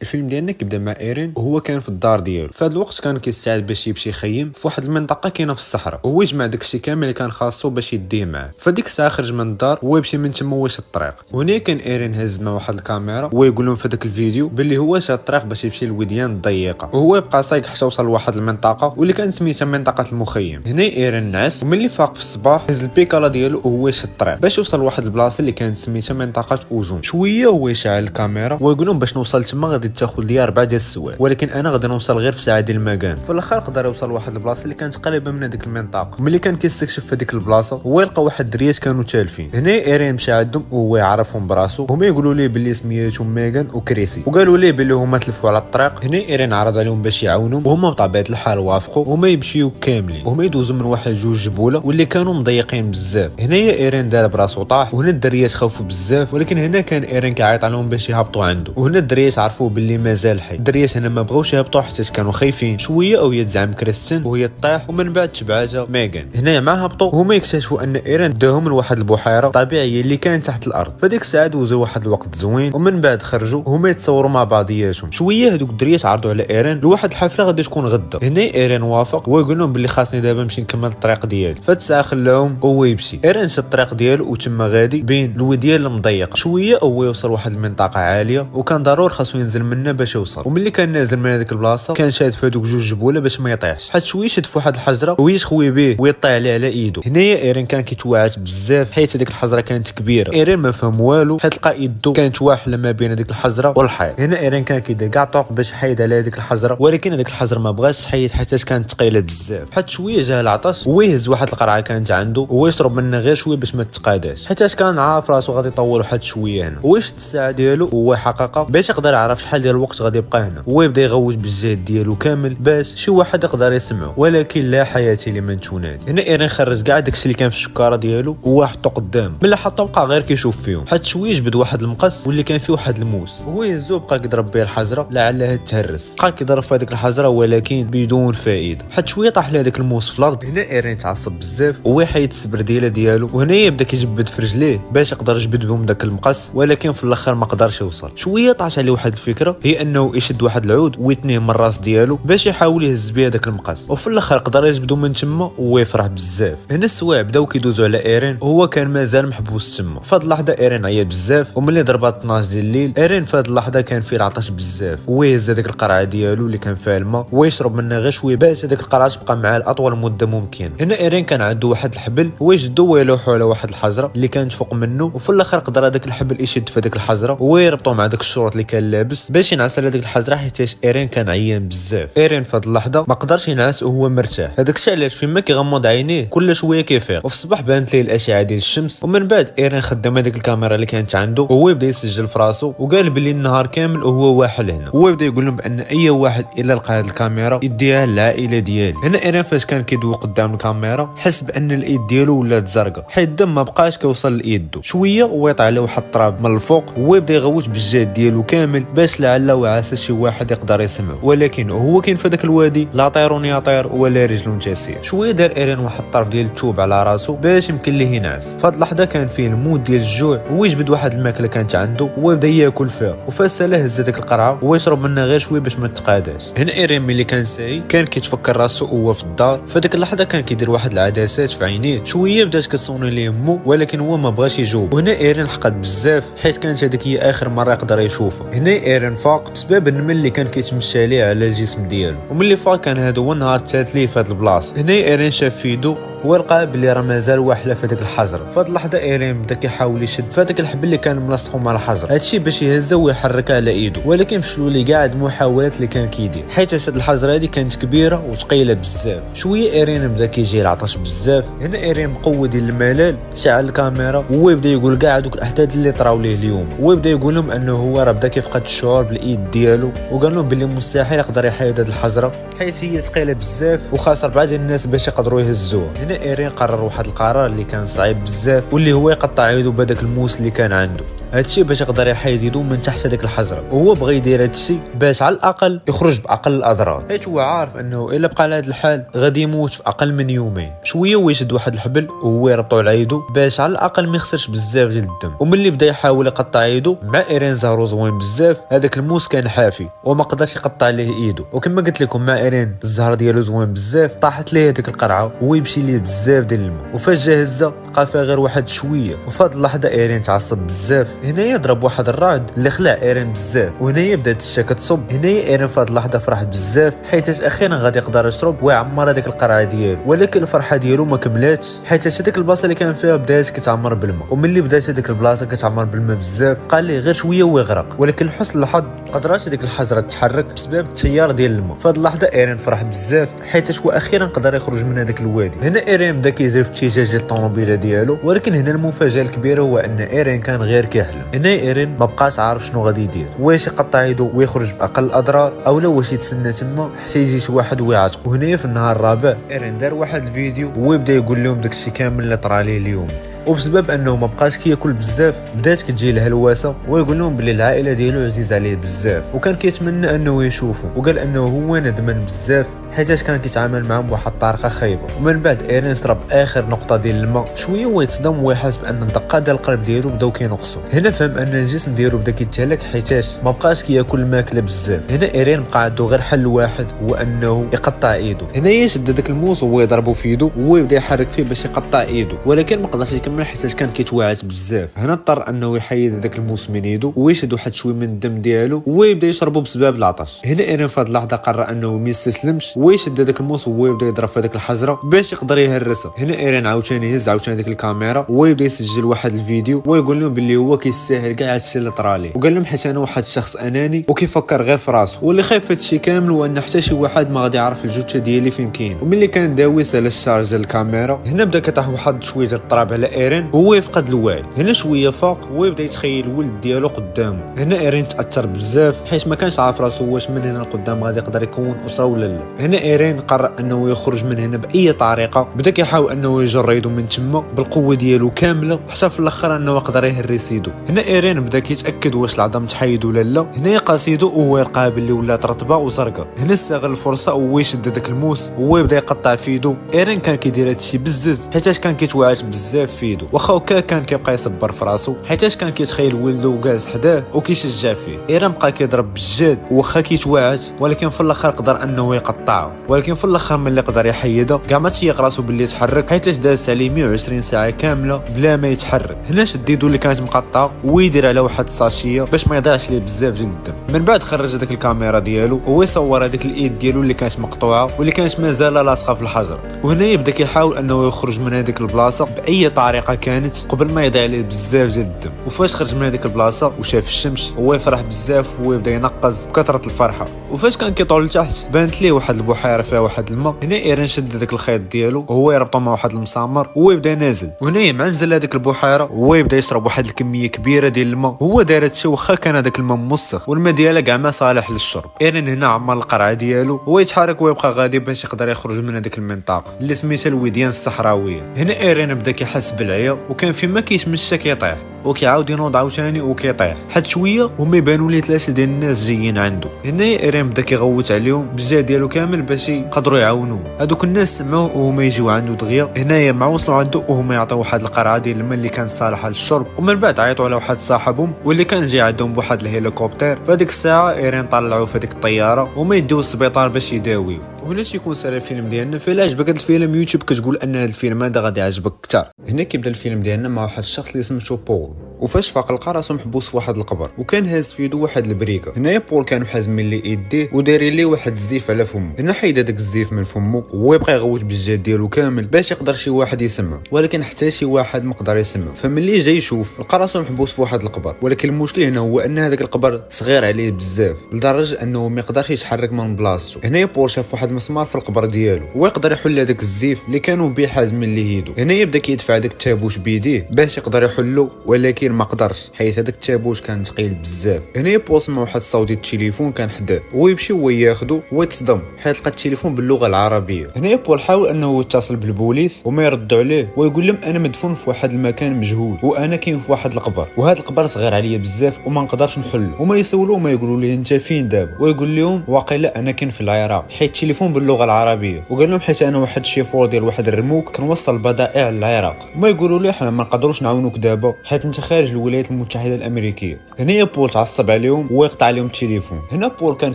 الفيلم ديالنا كيبدا مع ايرين وهو كان في الدار ديالو. في هذا الوقت كان كيستعد باش يمشي يخيم في واحد المنطقه كاينه في الصحراء، وهو يجمع داكشي كامل اللي كان خاصو باش يديه معاه. فديك الساعه خرج من الدار وهو يمشي من تما واش الطريق، وهنا كان ايرين هز مع واحد الكاميرا وهو يقول لهم في داك الفيديو باللي هو شاد الطريق باش يمشي للوديان الضيقه، وهو يبقى سايق حتى وصل لواحد المنطقه واللي كانت سميتها منطقه المخيم. هنا ايرين نعس، وملي فاق في الصباح هز البيكالا ديالو وهو شاد الطريق باش يوصل لواحد البلاصه اللي كانت سميتها منطقه اوجون. شويه هو يشعل الكاميرا ويقول لهم باش نوصل تما غادي تاخذ لي 4 ديال السوايع، ولكن انا غادي نوصل غير في ساعه ديال المكان. في الاخر قدر يوصل لواحد البلاصه اللي كانت قريبه من هذيك المنطقه. ملي كان كيستكشف في هذيك البلاصه هو يلقى واحد الدريات كانوا تالفين. هنا ايرين مشى عندهم وهو يعرفهم براسو، هما يقولوا ليه باللي سميتهم ميغان وكريسي، وقالوا ليه باللي هما تلفوا على الطريق. هنا ايرين عرض عليهم باش يعاونهم وهما بطبيعه الحال وافقوا، وهما يمشيو كاملين وهما يدوزوا من واحد جوج جبوله واللي كانوا مضيقين بزاف. هنايا ايرين دار براسو طاح، وهنا الدريات خوفوا بزاف، ولكن هنا كان ايرين كيعيط عليهم باش يهبطوا عنده، وهنا الدريات عرفوا باللي مازال حي. الدريات هنا ما بغاوش يهبطوا حتى كانوا خايفين شويه، او يتزعم كريستين وهي طيح، ومن بعد تبعاتها ميغان. هنا مع هبطوا هما يكتشفوا ان ايرين داهم لواحد البحيره طبيعيه اللي كانت تحت الارض. فديك الساعه دوزوا واحد الوقت زوين، ومن بعد خرجوا هما يتصوروا مع بعضياتهم. شويه هذوك الدريات عرضوا على ايرين لواحد الحفله غادي تكون غدا. هنا ايرين وافق ويقول لهم باللي خاصني دابا نمشي نكمل الطريق ديالي. فالساعه خلاهم وهو يمشي. ايرين شد الطريق ديالو وتما غادي بين الوديان المضيقه. شويه هو يوصل واحد المنطقه عاليه وكان ضروري خاصو ينزل منها باش يوصل. وملي كان نازل من هذيك البلاصه كان شاد في هذوك جوج جبوله باش ما يطيحش، حيت شويه شد في واحد الحجره ويشخوي به ويطيح عليه على ايده. هنايا ايرين كان كيتوعات بزاف حيت هذيك الحجره كانت كبيره. ايرين ما فهم والو حيت لقى يده كانت واحله ما بين هذيك الحجره والحيط. هنا ايرين كان كيدير كاع طرق باش يحيد على هذيك الحجره، ولكن هذيك الحجره ما بغاش تحيد حيت كانت ثقيله بزاف. حتى شويه جاه العطش ويهز واحد القرعه كانت عنده ويشرب منها غير شويه باش ما تتقاداش، حيت كان عارف راسو غادي يطول واحد شويه هنا. ويشد الساعه ديالو وهو حققه باش يقدر يعرف شحال ديال الوقت غادي يبقى هنا، ويبدا يغوت بالجهد ديالو كامل باش شي واحد يقدر يسمعه، ولكن لا حياه لمن تنادي. هنا ايرين خرج كاع داكشي اللي كان في الشكاره ديالو وهو حطو قدامه. ملي حطو بقى غير كيشوف فيهم، حتى شويه جبد واحد المقص واللي كان فيه واحد الموس، وهو يهزو بقى كيضرب به الحجره لعلها تهرس. بقى كيضرب في هذيك الحجره ولكن بدون فائده، حتى شويه طاح لهذاك الموس في الارض. هنا ايرين تعصب بزاف وهو يحيد السبرديله ديالو، وهنا يبدا كيجبد في رجليه باش يقدر يجبد بهم داك المقص، ولكن في الاخر ما قدرش يوصل. شويه طاش عليه واحد الفكره، هي انه يشد واحد العود ويتنيه من الراس ديالو باش يحاول يهز بيه داك المقص، وفي الاخر قدر يجبدو من تما وهو يفرح بزاف. هنا السوايع بداو كيدوزو على ايرين وهو كان مازال محبوس تما. فهاد اللحظه ايرين عيا بزاف، وملي ضربات 12 ديال الليل ايرين فهاد اللحظه كان فيه العطش بزاف، ويهز هذيك القرعه ديالو اللي كان فيها الماء ويشرب منها غير شويه باش هذيك القرعه تبقى معاه لاطول مده ممكن. هنا ايرين كان عنده واحد الحبل ويشدو ويلوحو على واحد الحجره اللي كانت فوق منه، وفي الاخر قدر هذاك الحبل يشد في هذيك الحجره ويربطو مع داك الشروط اللي كان لابس باش ينعس على هذيك الحجره، حيت ايرين كان عيان بزاف. ايرين في هاد اللحظه ما قدرش ينعس وهو مرتاح، هذاك الشيء علاش فيما كيغمض عينيه كل شويه كيفيق. وفي الصباح بانت ليه الاشعه ديال الشمس، ومن بعد ايرين خدم هذيك الكاميرا اللي كانت عنده وهو يبدا يسجل في راسو، وقال باللي النهار كامل وهو واحد هنا. هو يبدا يقول لهم بان اي واحد الا لقى هذه الكاميرا يديها للعائله ديالي. هنا ايرين فاش كان كيدوي قدام الكاميرا حس بان الايد ديالو ولات زرقاء حيت الدم ما بقاش كيوصل لايده. شويه ويطلع عليه واحد التراب من الفوق ويبدا يغوت بالجهد ديالو كامل باش لعل وعسى شي واحد يقدر يسمعه، ولكن هو كاين في ذاك الوادي لا طير يطير ولا رجل تسير. شويه دار ايرين واحد الطرف ديال الثوب على راسو باش يمكن ليه ينعس. فهاد اللحظه كان فيه الموت ديال الجوع ويجبد واحد الماكله كانت عنده ويبدا ياكل فيها، وفاساله هز ديك القرعه ويشرب منها غير شويه باش ما تقاداش. هنا ايرين ملي كان ساي كان كيتفكر راسو وهو في الدار. فديك اللحظه كان كيدير واحد العدسات في عينيه. شويه بدات كتصوني ليه امو ولكن هو ما بغاش يجاوب، وهنا ايرين حقد بزاف حيت كانت هذيك هي اخر مره يقدر يشوفها. هنا ايرين فاق بسبب النمل اللي كان كيتمشى عليه على الجسم ديالو، وملي فاق كان هذا هو النهار الثالث ليه في هذه البلاصه. هنا ايرين شاف في يدو ولقى بلي راه مازال واحله في هذيك الحجره. فهاد اللحظه ايرين بدا كيحاول يشد في هذاك الحبل اللي كان ملصقو مع الحجر، هادشي باش يهزه ويحركها على ايده، ولكن فشلوا ليه كاع المحاولات اللي كان كيدير حيت هاد الحجره هذه كانت كبيره وثقيله بزاف. شويه ايرين بدا كيجي العطش بزاف. هنا ايرين بقوه ديال الملل شعل الكاميرا وهو يبدا يقول كاع دوك الاحداث اللي طراو ليه اليوم، ويبدا يقول لهم انه هو راه بدا كيفقد الشعور بالايد ديالو، وقال لهم باللي مستحيل يقدر يحيد هاد الحجره حيت هي ثقيله بزاف وخاص 4 ديال الناس باش يقدروا يهزوها. هنا ايرين قرر واحد القرار اللي كان صعيب بزاف واللي هو يقطع يده بهذاك الموس اللي كان عنده. هادشي باش يقدر يحيد يدو من تحت هذيك الحجره، وهو بغى يدير هادشي باش على الاقل يخرج باقل الاضرار، حيت هو عارف انه الا بقى على هذا الحال غادي يموت في اقل من يومين. شويه ويشد واحد الحبل وهو يربطو على يدو باش على الاقل ما يخسرش بزاف ديال الدم. وملي بدا يحاول يقطع يدو مع ايرين زهرو زوين بزاف، هذاك الموس كان حافي وما قدرش يقطع ليه ايدو. وكما قلت لكم مع ايرين الزهر ديالو زوين بزاف، طاحت ليه هذيك القرعه وهو يمشي ليه بزاف ديال الماء، وفاش جا هزه لقى فيها غير واحد شويه. وفي هذه اللحظه ايرين تعصب بزاف، هنايا ضرب واحد الرعد اللي خلع ايرين بزاف، وهنايا بدات الشاكه تصب. هنايا ايرين في هذه اللحظه فرح بزاف حيت اخيرا غادي يقدر يشرب ويعمر هذيك القرعه ديالو. ولكن الفرحه ديالو ما كملاتش حيت هذيك البلاصه اللي كان فيها بدات كتعمر بالماء، وملي بدات هذيك البلاصه كتعمر بالماء بزاف قال ليه غير شويه ويغرق. ولكن لحسن الحظ قدرات هذيك الحجره تتحرك بسبب التيار ديال الماء. في هذه اللحظه ايرين فرح بزاف حيت هو اخيرا قدر يخرج من هذاك الوادي. هنا ايرين بدا كيجري في اتجاه ديال الطوموبيله ديالو، ولكن هنا المفاجاه الكبيره هو ان ايرين كان غير كيحلم. هنا ايرين ما بقاش عارف شنو غادي يدير، واش يقطع يدو ويخرج باقل الاضرار او لا واش يتسنى تما حتى يجي شي واحد ويعاتقو. هنايا في النهار الرابع ايرين دار واحد الفيديو ويبدا يقول لهم داكشي كامل اللي طرا ليه اليوم، وبسبب انه ما بقاش كياكل بزاف بدات كتجي له الهلوسه، ويقول لهم بلي العائله ديالو عزيز عليه بزاف وكان كيتمنى انه يشوفه. وقال انه هو ندمان بزاف حيت كان كيتعامل معهم بواحد الطريقه خايبه. ومن بعد ايرين شرب اخر نقطه ديال الماء شويه ويتصدم ويحس بان الدقات ديال القلب ديالو بداو كينقصوا. هنا فهم ان الجسم ديالو بدا كيتهلك حيت ما بقاش كياكل الماكله بزاف. هنا ايرين بقى عنده غير حل واحد هو انه يقطع ايدو. هنا يشد داك الموس وهو يضربو في يدو وهو يبدا يحرك فيه باش يقطع ايدو، ولكن ما قدرش يكمل حيت كان كيتواعد بزاف. هنا اضطر انه يحيد هذاك الموس من يدو ويشد واحد شويه من الدم ديالو ويبدا يشربو بسبب العطش. هنا ايرين في هذه اللحظه قرر انه ما يستسلمش ويشد هذاك الموس وهو يبدا يضرب في هذيك الحجره باش يقدر يهرسها. هنا ايرين عاوتاني يهز عاوتاني ديك الكاميرا ويبدا يسجل واحد الفيديو ويقول لهم باللي هو كيستاهل كاع هادشي اللي طرا ليه، وقال لهم حيت انا واحد الشخص اناني وكيفكر غير في راسو واللي خايف هادشي كامل هو ان حتى شي واحد ما غادي يعرف الجثه ديالي فين كاين. وملي كان داويس على الشارج ديال الكاميرا هنا بدا كيطيح واحد شويه ديال التراب على ايرين وهو يفقد الوعي. هنا شويه فاق ويبدا يتخيل الولد ديالو قدامه. هنا ايرين تاثر بزاف حيت ما كانش عارف راسو واش من هنا لقدام غادي يقدر يكون اسره ولا لا. هنا ايرين قرر انه يخرج من هنا باي طريقه، بدا كيحاول انه يجر يدو من تما بالقوه ديالو كامله حتى في الاخر انه يقدر يهرس يدو. هنا ايرين بدا كيتاكد واش العظم تحيد ولا لا. هنا يقاس يدو وهو يلقاها باللي ولات رطبه وزرقاء. هنا استغل الفرصه وهو يشد داك الموس وهو يبدا يقطع في يدو. ايرين كان كيدير هادشي بزز حيت كان كيتوعد بزاف في يدو، واخا كان كيبقى يصبر في راسو حيت كان كيتخيل ولدو جالس حداه وكيشجع فيه. ايرين بقى كيضرب بالجاد واخا كيتوعد، ولكن في الاخر قدر انه يقطعه. ولكن في الاخر ملي قدر يحيدها كاع ما تيق راسو باللي يتحرك حيت داز عليه 120 ساعه كامله بلا ما يتحرك. هنا شد يدو اللي كانت مقطعه ويدير على واحد الساشيه باش ما يضيعش ليه بزاف ديال الدم. من بعد خرج هذيك الكاميرا ديالو وهو يصور هذيك الايد ديالو اللي كانت مقطوعه واللي كانت مازال لاصقه في الحجر. وهنا يبدا كيحاول انه يخرج من هذيك البلاصه باي طريقه كانت قبل ما يضيع ليه بزاف ديال الدم. وفاش خرج من هذيك البلاصه وشاف الشمس هو يفرح بزاف ويبدا ينقز بكثره الفرحه. وفاش كان كيطول لتحت بانت ليه واحد البحيره فيها واحد الماء. هنا ايرين شد داك الخيط ديالو وهو يربطو مع واحد المسامر ويبدا نازل. وهنا مع نزل هذيك البحيره هو يبدا يشرب واحد الكميه كبيره ديال الماء. هو دار هادشي واخا كان هذاك الماء موسخ والماء ديالها كاع ما صالح للشرب. ايرين هنا عمر القرعه ديالو هو يتحرك ويبقى غادي باش يقدر يخرج من هذيك المنطقه اللي سميتها الوديان الصحراويه. هنا ايرين بدا كيحس بالعيا وكان فيما كيتمشى كيطيح وكيعاود ينوض عاوتاني وكيطيح. حد شويه هما يبانوا ليه ثلاثه ديال الناس جايين عنده. هنا ايرين بدا كيغوت عليهم بالجهد ديالو كامل باش يقدروا يعاونوه. هذوك الناس سمعوه وهما يجيو عنده دغيا. هنايا مع وصلوا عنده وهما يعطيو واحد القرعه ديال الماء اللي كانت صالحه للشرب، ومن بعد عيطوا على واحد صاحبهم واللي كان جاي عندهم بواحد الهليكوبتر. في هذيك الساعه ايرين طلعوا في هذيك الطياره وما يديو للسبيطار باش يداويو. وهنا تيكون سال الفيلم ديالنا. فإلا عجبك هذا الفيلم يوتيوب كتقول ان هذا الفيلم هذا غادي يعجبك اكثر. هنا كيبدا الفيلم ديالنا مع واحد الشخص اللي سميتو بول، وفاش فاق لقى راسو محبوس في واحد القبر وكان هاز في يدو واحد البريكه. هنايا بول كان حازمين ليه يديه ودايرين ليه واحد الزيف على فمه. هنا حيد هذاك الزيف من فمه وهو يبقى يغوت بالجهد ديالو كامل باش يقدر شي واحد يسمع، ولكن حتى شي واحد ما قدر يسمع. فملي جاي يشوف لقى راسو محبوس في واحد القبر، ولكن المشكل هنا هو ان هذاك القبر صغير عليه بزاف لدرجه انه ما يقدرش يتحرك من بلاصتو. هنايا بول شاف واحد المسمار في القبر ديالو ويقدر يحل هذاك الزيف اللي كانوا بيه حازمين ليه يدو. هنا يبدا كيدفع داك التابوت بيديه باش يقدر يحلو، ولكن ولكن ما قدرش حيت هذاك التابوت كان ثقيل بزاف. هنا بول سمع واحد الصوت ديال التليفون كان حداه، هو يمشي هو ياخذو ويتصدم حيت لقى التليفون باللغه العربيه. هنا بول حاول انه يتصل بالبوليس وما يردوا عليه ويقول لهم انا مدفون في واحد المكان مجهول وانا كاين في واحد القبر وهذا القبر صغير عليا بزاف وما نقدرش نحلو. وما يسولوه ما يقولوا ليه انت فين دابا ويقول لهم واقيلا انا كاين في العراق حيت التليفون باللغه العربيه. وقال لهم حيت انا واحد الشيفور ديال واحد الرموك كنوصل البضائع للعراق. وما يقولوا ليه حنا ما نقدروش نعاونوك دابا حيت انت خارج الولايات المتحده الامريكيه. هنا بول تعصب عليهم ويقطع عليهم التليفون. هنا بول كان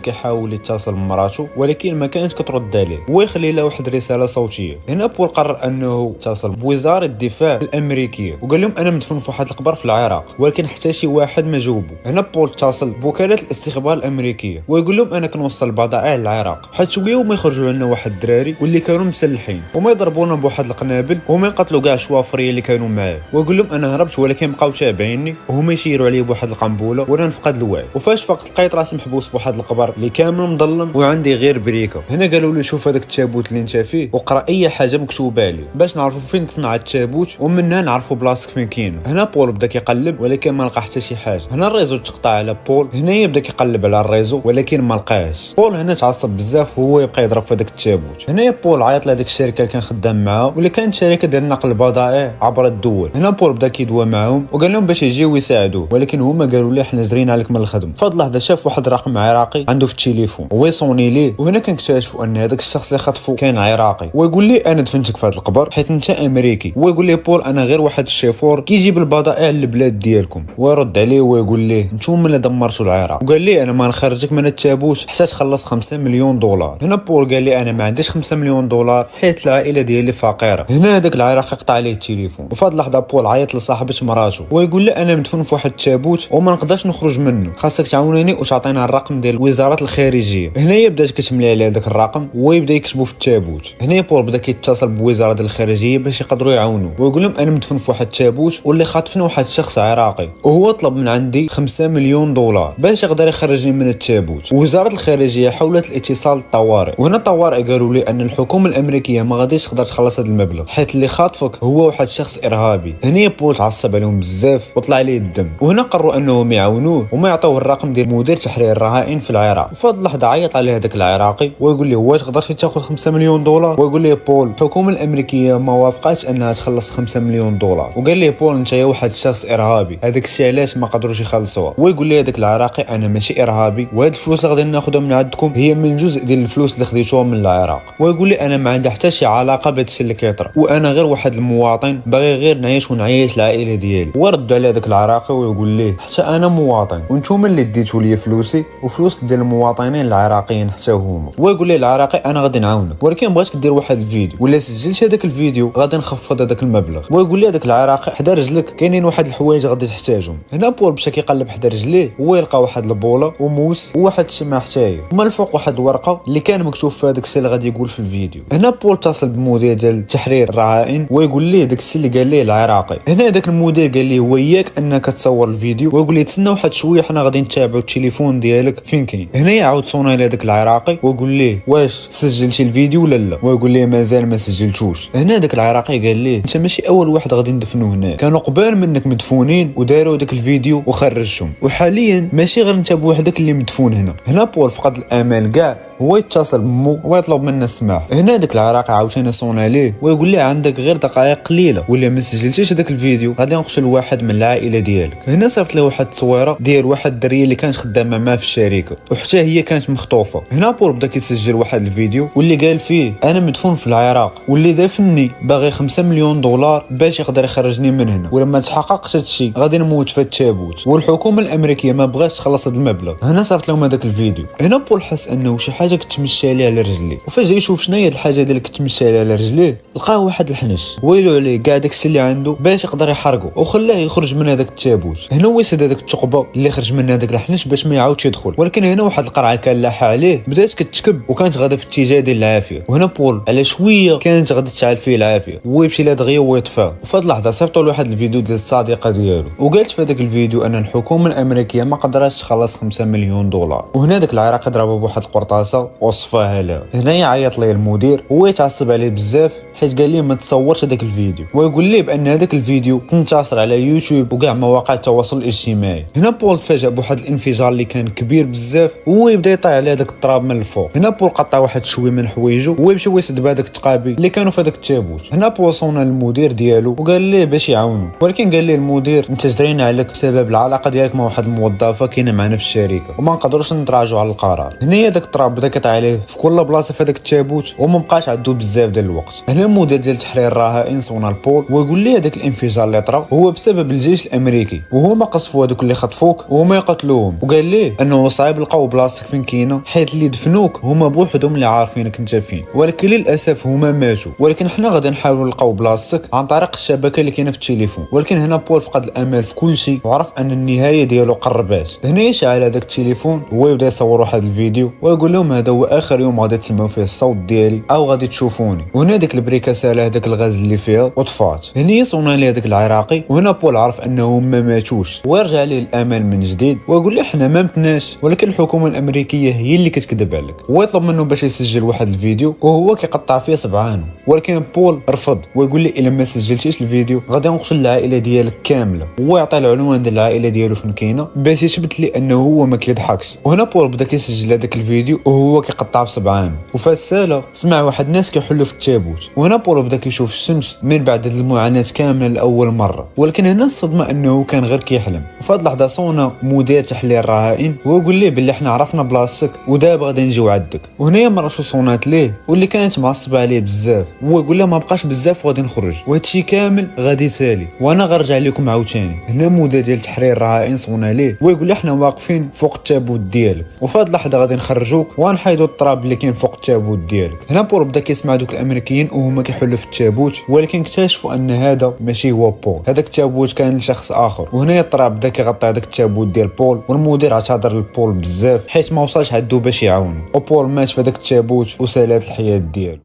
كيحاول يتصل بمراته ولكن ما كانت كترد عليه ويخلي له واحد الرساله صوتيه. هنا بول قرر انه يتصل بوزاره الدفاع الامريكيه وقال لهم انا مدفون في واحد القبر في العراق ولكن حتى شي واحد ما جاوبو. هنا بول اتصل بوكاله الاستخبار الامريكيه ويقول لهم انا كنوصل البضائع للعراق حيت شويه وما يخرجوا لنا واحد الدراري واللي كانوا مسلحين وما يضربونا بواحد القنابل وما يقتلوا كاع الشوافريه اللي كانوا معاه. ويقول لهم انا هربت ولكن بقاو تابعيني وهما يشيروا عليه بواحد القنبله وانا نفقد الوعي. وفاش فقت لقيت راسي محبوس في واحد القبر اللي كامل مظلم وعندي غير بريكه. هنا قالوا لي شوف هذاك التابوت اللي انت فيه وقرا اي حاجه مكتوبه عليه باش نعرفوا فين تصنع التابوت ومنها نعرفوا بلاصتك فين كاين. هنا بول بدا كيقلب ولكن ما لقى حتى شي حاجه. هنا الريزو تقطع على بول. هنا يبدا كيقلب على الريزو ولكن ما لقاهش. بول هنا تعصب بزاف وهو يبقى يضرب في هذاك التابوت. هنا بول عيط لهذيك الشركه اللي كان خدام معاها واللي كانت شركه ديال نقل البضائع عبر الدول. هنا بول بدا كيدوى معاهم وقال لهم باش يجيو يساعدوه ولكن هما قالوا ليه حنا زرينا عليك من الخدمه. فهاد اللحظه شاف واحد الرقم عراقي عنده في التليفون ويصوني ليه. وهنا كنكتشفوا ان هذاك الشخص اللي خطفو كان عراقي ويقول لي انا دفنتك في هذا القبر حيت انت امريكي. ويقول لي بول انا غير واحد الشيفور كيجيب البضائع للبلاد ديالكم. ويرد عليه ويقول ليه نتوما اللي دمرتوا العراق. وقال لي انا ما نخرجك من التابوت حتى تخلص 5 مليون دولار. هنا بول قال لي انا ما عنديش 5 مليون دولار حيت العائله ديالي فقيره. هنا هذاك العراقي قطع عليه التليفون. وفي هذه اللحظه بول عيط لصاحبه مراته ويقول له انا مدفون في واحد التابوت وما نقدرش نخرج منه خاصك تعاونيني وتعطينا الرقم ديال وزاره الخارجيه. هنا بدات كتملي على هذاك الرقم ويبدا يكتبوا في التابوت. هنا بول بدا كيتصل بوزاره الخارجيه باش يقدروا يعاونوه ويقول لهم انا مدفون في واحد التابوت واللي خاطفنا واحد الشخص عراقي وهو طلب من عندي 5 مليون دولار باش يقدر يخرجني من التابوت. وزاره الخارجيه حاولت الاتصال الطوارئ وهنا الطوارئ قالوا لي ان الحكومه الامريكيه ما غاديش تقدر تخلص هذا المبلغ حيت اللي خاطفك هو واحد الشخص ارهابي. هنا بول تعصب عليهم بزاف وطلع عليه الدم. وهنا قرروا انهم يعاونوه وما يعطوه الرقم ديال مدير تحرير الرهائن في العراق. وفي هذه اللحظه عيط عليه هذاك العراقي ويقول لي واش تقدر تاخذ 5 مليون دولار. ويقول لي بول الحكومه الامريكيه ما وافقاتش انها تخلص 5 مليون دولار. وقال لي بول انت يا واحد الشخص ارهابي هذاك الشيء علاش ما قدروش يخلصوها. ويقول لي هذاك العراقي انا ماشي ارهابي وهاد الفلوس اللي غادي ناخذها من عندكم هي من جزء ديال الفلوس اللي خديتوها من العراق. ويقول لي انا ما عندي حتى شي علاقه بهذا الشيء اللي كيطرا وانا غير واحد المواطن باغي غير نعيش ونعيش العائله ديالي. ورد على هذاك العراقي ويقول ليه حتى انا مواطن وانتم اللي ديتوا لي فلوسي وفلوس ديال المواطنين العراقيين حتى هما. ويقول لي العراقي انا غادي نعاونك ولكن بغيتك دير واحد الفيديو ولا سجلت هذاك الفيديو غادي نخفض هذاك المبلغ. ويقول لي هذاك العراقي حدا رجلك كاينين واحد الحوايج غادي تحتاجهم. هنا بول مشى كيقلب حدا رجليه ويلقى واحد البوله وموس وواحد الشمع حتى ومن الفوق واحد الورقه اللي كان مكتوب فيها داك الشيء اللي غادي يقول في الفيديو. هنا بول اتصل بالمدير ديال تحرير الرهائن ويقول ليه داك الشيء اللي قال ليه العراقي. هنا داك المدير قال ليه وياك انك تصور الفيديو ويقول لي تسنى واحد شويه حنا غادي نتابعوا التليفون ديالك فين كاين. هنا يعاود صوني لهذاك العراقي ويقول ليه واش سجلتي الفيديو ولا لا. ويقول ليه مازال ما سجلتوش. هنا داك العراقي قال ليه انت ماشي اول واحد غادي ندفنوه هنا كانوا قبال منك مدفونين وداروا داك الفيديو وخرجتهم وحاليا ماشي غير انت بوحدك اللي مدفون هنا. هنا بول فقد الامل كاع هو يتصل بمو ويطلب منه السماح. هنا داك العراقي عاوتاني صون عليه ويقول ليه عندك غير دقائق قليله ولا ما سجلتيش هذاك الفيديو غادي نقتل واحد من العائله ديالك. هنا صيفط له واحد التصويره ديال واحد الدريه اللي كانت خدامه معاه في الشركه وحتى هي كانت مخطوفه. هنا بول بدا كيسجل واحد الفيديو واللي قال فيه انا مدفون في العراق واللي دافني باغي 5 مليون دولار باش يقدر يخرجني من هنا ولما تحققش هذا الشيء غادي نموت في التابوت والحكومه الامريكيه ما بغاتش تخلص هذا المبلغ. هنا صيفط لهم هذاك الفيديو. هنا بول حس انه شي حاجه كتمشى عليه على رجليه وفجاه يشوف شنو هي الحاجه اللي كتمشى عليه على رجليه. لقاه واحد الحنش ويلو عليه كاع داكشي اللي عنده باش يقدر يحرقه وخلاه يخرج من هذاك التابوت. هنا هو يسد هذاك الثقبه اللي خرج من هذاك الحنش باش ما يعاودش يدخل ولكن هنا واحد القرعه كان لاحه عليه بدات كتكب وكانت غاده في اتجاه ديال العافيه. وهنا بول على شويه كانت غاده تشعل فيه العافيه وهو يمشي لها دغيا ويطفى. وفي هذه اللحظه صيفطوا له واحد الفيديو ديال الصديقه ديالو وقالت في هذاك الفيديو ان الحكومه الامريكيه ما قدراتش تخلص 5 مليون دولار. وهنا داك العراقي ضربه بواحد القرطاسه وصفاها له. هنا يعيط ليه المدير وهو يتعصب عليه بزاف حيت قال ليه ما تصورش هذاك الفيديو، ويقول ليه بان هذاك الفيديو انتشر على يوتيوب وكاع مواقع التواصل الاجتماعي. هنا بول تفاجأ بواحد الانفجار اللي كان كبير بزاف وهو يبدا يطيح على هذاك التراب من الفوق. هنا بول قطع واحد شويه من حوايجو ويمشي يسد بهذاك التقابي اللي كانوا في هذاك التابوت. هنا بول صونا للمدير ديالو وقال ليه باش يعاونو، ولكن قال ليه المدير انت جرينا عليك بسبب العلاقه ديالك مع واحد الموظفه كاينه معنا في الشركه وما نقدروش نتراجعوا على القرار. هنا داك التراب بدا كيطيح عليه في كل بلاصه في هذاك التابوت وما بقاش عنده بزاف ديال الوقت. هنا المدير ديال تحرير الرهائن صونا لبول ويقول ليه هذاك الانفجار اللي طرا هو بسبب الجيش الامريكي وهما قصفوا هذوك اللي خطفوك وهما يقتلوهم، وقال ليه انه صعيب لقاو بلاصتك فين كاينه حيت اللي دفنوك هما بوحدهم اللي عارفينك انت فين، ولكن للاسف هما ماتوا، ولكن حنا غادي نحاولوا نلقاو بلاصتك عن طريق الشبكه اللي كاينه في التليفون. ولكن هنا بول فقد الامل في كل شيء وعرف ان النهايه ديالو قربات. هنا يشعل هذاك التليفون وهو يبدا يصور واحد الفيديو ويقول لهم هذا هو اخر يوم غادي تسمعوا فيه الصوت ديالي او غادي تشوفوني. وهنا ديك البريكه سالا هذاك الغاز اللي فيها وطفات. هنا يصونا ليه هذاك العراقي وهنا بول عرف انهم ما ماتوش ويرجع ليه الامل من جديد ويقول له احنا ما متناش ولكن الحكومه الامريكيه هي اللي كتكذب عليك، ويطلب منه باش يسجل واحد الفيديو وهو كيقطع فيه صبعانه. ولكن بول رفض ويقول لي الا ما سجلتيش الفيديو غادي نقتل العائله ديالك كامله، وهو يعطي العنوان ديال العائله ديالو فين كاينه باش يثبت لي انه هو ما كيضحكش. وهنا بول بدا كيسجل هذاك الفيديو وهو كيقطع في صبعانه، وفي الساله سمع واحد الناس كيحلوا في التابوت. وهنا بول بدا كيشوف الشمس من بعد هذه المعاناه كامله لاول مره، ولكن هنا الصدمه انه كان غير كيحلم. وفي هذه اللحظه صونا مدير تحليل الرهائن ويقول ليه باللي احنا عرفنا بلاصتك ودابا غادي نجيو عندك. وهنا مرة شو صونات ليه واللي كانت معصبه عليه بزاف، هو يقول له ما بقاش بزاف وغادي نخرج وهادشي كامل غادي يسالي وانا غنرجع لكم عاوتاني. هنا مدير ديال تحرير الرهائن صونا ليه ويقول له احنا واقفين فوق التابوت ديالك وفي هذه اللحظه غادي نخرجوك ونحيدوا التراب اللي كاين فوق التابوت ديالك. هنا بول بدا كيسمع دوك الامريكيين وهما كيحلوا في التابوت، ولكن اكتشفوا ان هذا ماشي هو بول، هذاك التابوت كان لشخص اخر. وهنا التراب بدا كيغطي هذاك التابوت ديال بول، والمدير اعتذر لبول بزاف حيت ما وصلش عنده باش يعاونو، وبول مات في هذاك التابوت وسالات الحياه ديالو.